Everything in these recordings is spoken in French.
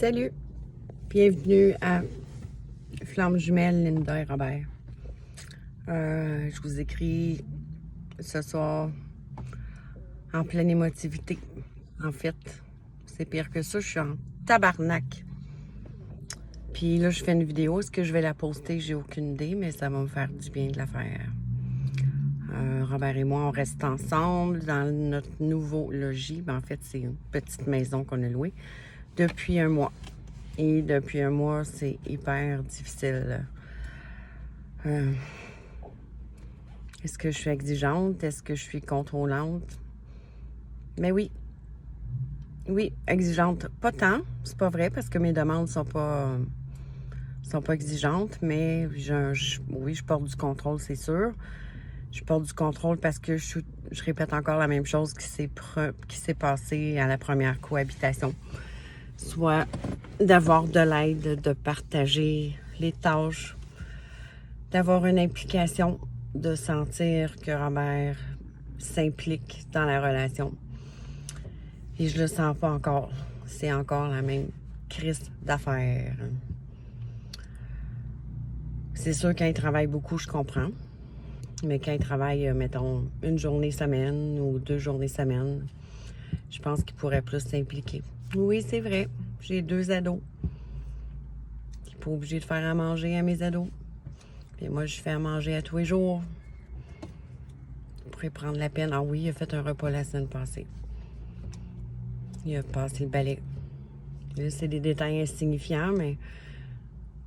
Salut! Bienvenue à Flamme Jumelle, Linda et Robert. Je vous écris ce soir en pleine émotivité. En fait, c'est pire que ça, je suis en tabarnak. Puis là, je fais une vidéo. Est-ce que je vais la poster? J'ai aucune idée, mais ça va me faire du bien de la faire. Robert et moi, on reste ensemble dans notre nouveau logis. En fait, c'est une petite maison qu'on a louée depuis un mois. Et depuis un mois, c'est hyper difficile. Est-ce que je suis exigeante? Est-ce que je suis contrôlante? Mais oui. Oui, exigeante. Pas tant, c'est pas vrai, parce que mes demandes sont pas exigeantes, mais oui, je porte du contrôle, c'est sûr. Je porte du contrôle parce que je répète encore la même chose qui s'est passé à la première cohabitation. Soit d'avoir de l'aide, de partager les tâches, d'avoir une implication, de sentir que Robert s'implique dans la relation. Et je le sens pas encore. C'est encore la même crise d'affaires. C'est sûr, quand il travaille beaucoup, je comprends. Mais quand il travaille, mettons, une journée semaine ou 2 journées semaine, je pense qu'il pourrait plus s'impliquer. Oui, c'est vrai. J'ai 2 ados. Je suis pas obligée de faire à manger à mes ados. Puis moi, je fais à manger à tous les jours. Je pourrais prendre la peine. Ah oui, il a fait un repas la semaine passée. Il a passé le balai. Là, c'est des détails insignifiants, mais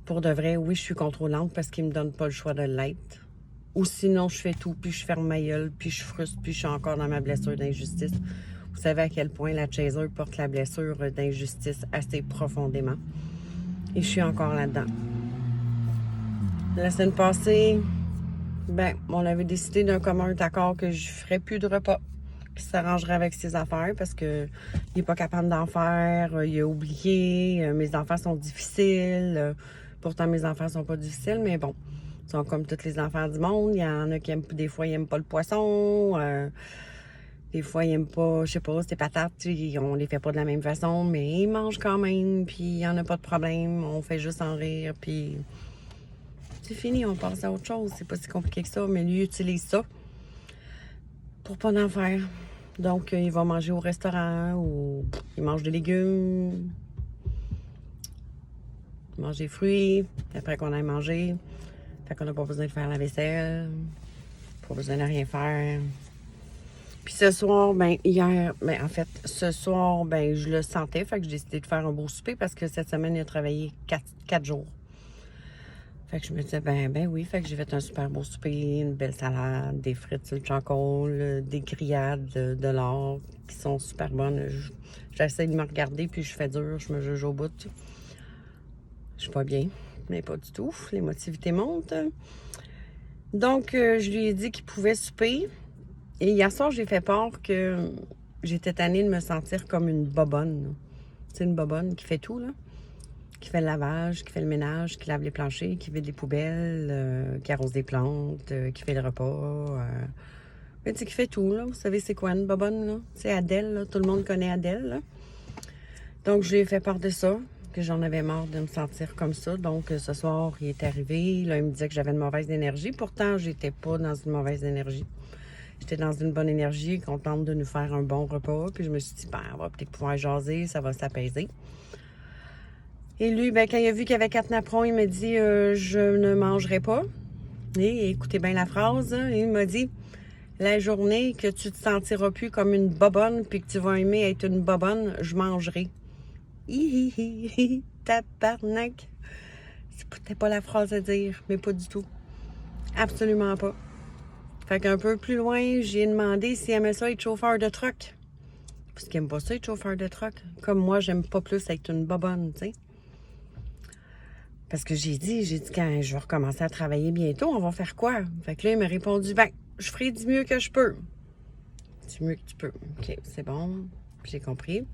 pour de vrai, oui, je suis contrôlante parce qu'il me donne pas le choix de l'être. Ou sinon, je fais tout, puis je ferme ma gueule, puis je frustre, puis je suis encore dans ma blessure d'injustice. Vous savez à quel point la chaser porte la blessure d'injustice assez profondément. Et je suis encore là-dedans. La semaine passée, on avait décidé d'un commun accord que je ferais plus de repas, qu'il s'arrangerait avec ses affaires parce que il est pas capable d'en faire, il a oublié, mes enfants sont difficiles. Pourtant, mes enfants sont pas difficiles, mais bon, ils sont comme tous les enfants du monde. Il y en a qui aiment, des fois, ils aiment pas le poisson. Des fois, ils aiment pas, je sais pas, ces patates, on les fait pas de la même façon, mais ils mangent quand même, puis il y en a pas de problème. On fait juste en rire, puis c'est fini, on passe à autre chose. C'est pas si compliqué que ça, mais lui, il utilise ça pour pas en faire. Donc, il va manger au restaurant ou il mange des légumes, il mange des fruits après qu'on aille manger. Fait qu'on n'a pas besoin de faire la vaisselle, pas besoin de rien faire. Puis ce soir, ce soir, je le sentais, fait que j'ai décidé de faire un beau souper parce que cette semaine, il a travaillé 4 jours. Fait que je me disais, oui, fait que j'ai fait un super beau souper, une belle salade, des frites sur le charcoal, des grillades de l'or qui sont super bonnes. J'essaie de me regarder, puis je fais dur, je me juge au bout. Je suis pas bien, mais pas du tout. L'émotivité monte. Donc, je lui ai dit qu'il pouvait souper. Et hier soir, j'ai fait part que j'étais tannée de me sentir comme une bobonne. C'est une bobonne qui fait tout, là. Qui fait le lavage, qui fait le ménage, qui lave les planchers, qui vide les poubelles, qui arrose des plantes, qui fait le repas. Mais tu sais, qui fait tout, là. Vous savez, c'est quoi une bobonne, là? C'est Adèle, là. Tout le monde connaît Adèle, là. Donc, je lui ai fait part de ça, que j'en avais marre de me sentir comme ça. Donc, ce soir, il est arrivé. Là, il me disait que j'avais une mauvaise énergie. Pourtant, j'étais pas dans une mauvaise énergie. J'étais dans une bonne énergie, contente de nous faire un bon repas. Puis je me suis dit, on va peut-être pouvoir jaser, ça va s'apaiser. Et lui, quand il a vu qu'il y avait 4 napperons, il m'a dit, je ne mangerai pas. Et écoutez bien la phrase, hein, il m'a dit, la journée que tu te sentiras plus comme une bobonne, puis que tu vas aimer être une bobonne, je mangerai. Hihihi, tabarnak. C'est peut-être pas la phrase à dire, mais pas du tout. Absolument pas. Fait qu'un peu plus loin, j'ai demandé s'il aimait ça être chauffeur de truck. Parce qu'il aime pas ça être chauffeur de truck. Comme moi, j'aime pas plus être une bobonne, tu sais. Parce que j'ai dit, quand je vais recommencer à travailler bientôt, on va faire quoi? Fait que là, il m'a répondu, je ferai du mieux que je peux. Du mieux que tu peux. OK, c'est bon. J'ai compris.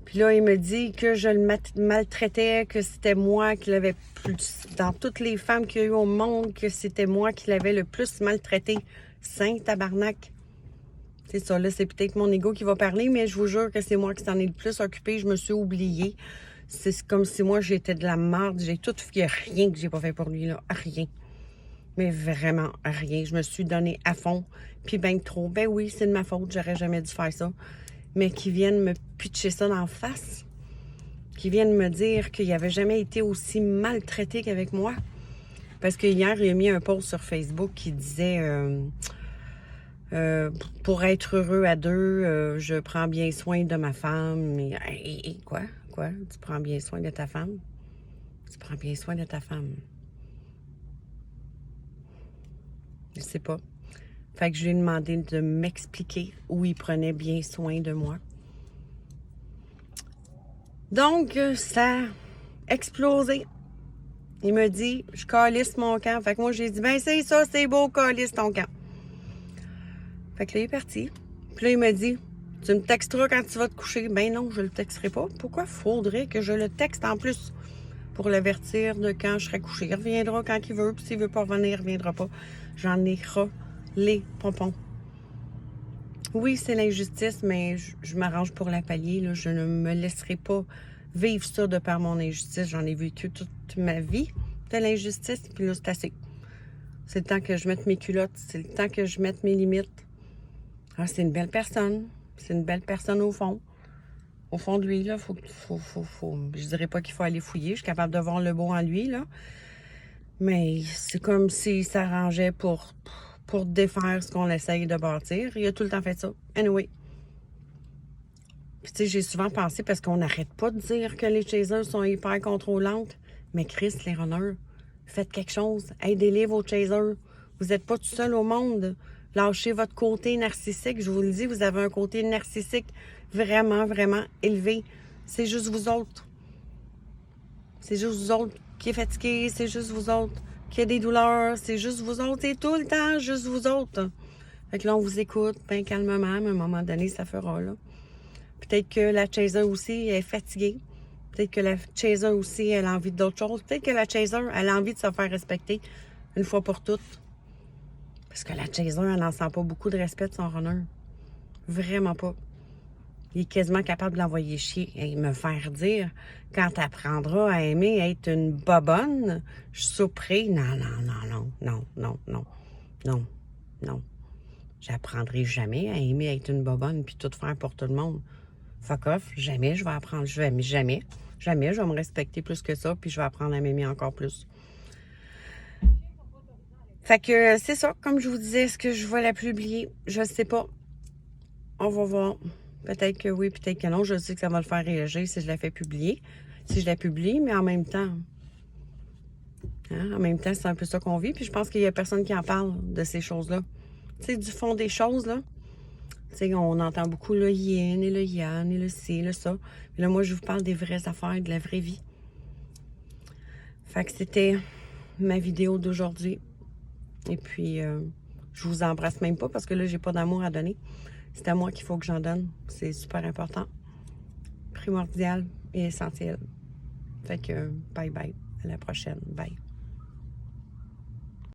Puis là, il me dit que je le maltraitais, que c'était moi qui l'avais plus... Dans toutes les femmes qu'il y a eu au monde, que c'était moi qui l'avais le plus maltraité. Saint tabarnak. C'est ça, là, c'est peut-être mon ego qui va parler, mais je vous jure que c'est moi qui s'en ai le plus occupé. Je me suis oubliée. C'est comme si moi, j'étais de la merde. J'ai tout fait. Il n'y a rien que j'ai pas fait pour lui, là. Rien. Mais vraiment rien. Je me suis donné à fond. Puis ben trop. Ben oui, c'est de ma faute. J'aurais jamais dû faire ça. Mais qu'ils viennent me pitcher ça d'en face. Qu'ils viennent me dire qu'il n'avait jamais été aussi maltraité qu'avec moi. Parce que hier, il a mis un post sur Facebook qui disait pour être heureux à deux, je prends bien soin de ma femme. Et quoi? Quoi? Tu prends bien soin de ta femme? Tu prends bien soin de ta femme. Je sais pas. Fait que je lui ai demandé de m'expliquer où il prenait bien soin de moi. Donc, ça a explosé. Il me dit, je calisse mon camp. Fait que moi, j'ai dit, ben c'est ça, c'est beau, calisse ton camp. Fait que là, il est parti. Puis là, il me dit, tu me texteras quand tu vas te coucher. Ben non, je le texterai pas. Pourquoi faudrait que je le texte en plus pour l'avertir de quand je serai couché? Il reviendra quand il veut, puis s'il veut pas revenir, il reviendra pas. J'en ai ras les pompons. Oui, c'est l'injustice, mais je m'arrange pour la pallier. Là. Je ne me laisserai pas vivre ça de par mon injustice. J'en ai vécu toute ma vie de l'injustice, puis là, c'est assez. C'est le temps que je mette mes culottes, c'est le temps que je mette mes limites. Ah, c'est une belle personne. C'est une belle personne au fond. Au fond de lui, là, faut. Je dirais pas qu'il faut aller fouiller. Je suis capable de voir le beau en lui, là. Mais c'est comme s'il s'arrangeait pour défaire ce qu'on essaye de bâtir. Il a tout le temps fait ça. Anyway. Puis, tu sais, j'ai souvent pensé, parce qu'on n'arrête pas de dire que les chasers sont hyper contrôlantes. Mais Chris, les runners, faites quelque chose. Aidez-les, vos chasers. Vous n'êtes pas tout seul au monde. Lâchez votre côté narcissique. Je vous le dis, vous avez un côté narcissique vraiment, vraiment élevé. C'est juste vous autres. C'est juste vous autres qui est fatigué. C'est juste vous autres qui a des douleurs. C'est juste vous autres. C'est tout le temps juste vous autres. Fait que là, on vous écoute bien calmement, mais à un moment donné, ça fera, là. Peut-être que la chaser aussi est fatiguée. Peut-être que la chaser aussi, elle a envie d'autre chose. Peut-être que la chaser, elle a envie de se faire respecter une fois pour toutes. Parce que la chaser, elle n'en sent pas beaucoup de respect de son runner. Vraiment pas. Il est quasiment capable de l'envoyer chier et me faire dire, quand tu apprendras à aimer être une bobonne, je souperai. Non, non, non, non, non, non, non, non, non. J'apprendrai jamais à aimer être une bobonne puis tout faire pour tout le monde. Fuck off, jamais je vais apprendre, jamais je vais me respecter plus que ça, puis je vais apprendre à m'aimer encore plus. Fait que c'est ça, comme je vous disais, est-ce que je vais la publier? Je sais pas. On va voir. Peut-être que oui, peut-être que non. Je sais que ça va le faire réagir si je la fais publier. Si je la publie, mais en même temps, c'est un peu ça qu'on vit. Puis je pense qu'il y a personne qui en parle de ces choses-là. Tu sais, du fond des choses, là. Tu sais, on entend beaucoup le yin et le yang et le ci, le ça. Mais là, moi, je vous parle des vraies affaires, de la vraie vie. Fait que c'était ma vidéo d'aujourd'hui. Et puis, je vous embrasse même pas parce que là, j'ai pas d'amour à donner. C'est à moi qu'il faut que j'en donne. C'est super important. Primordial et essentiel. Fait que, bye bye. À la prochaine. Bye.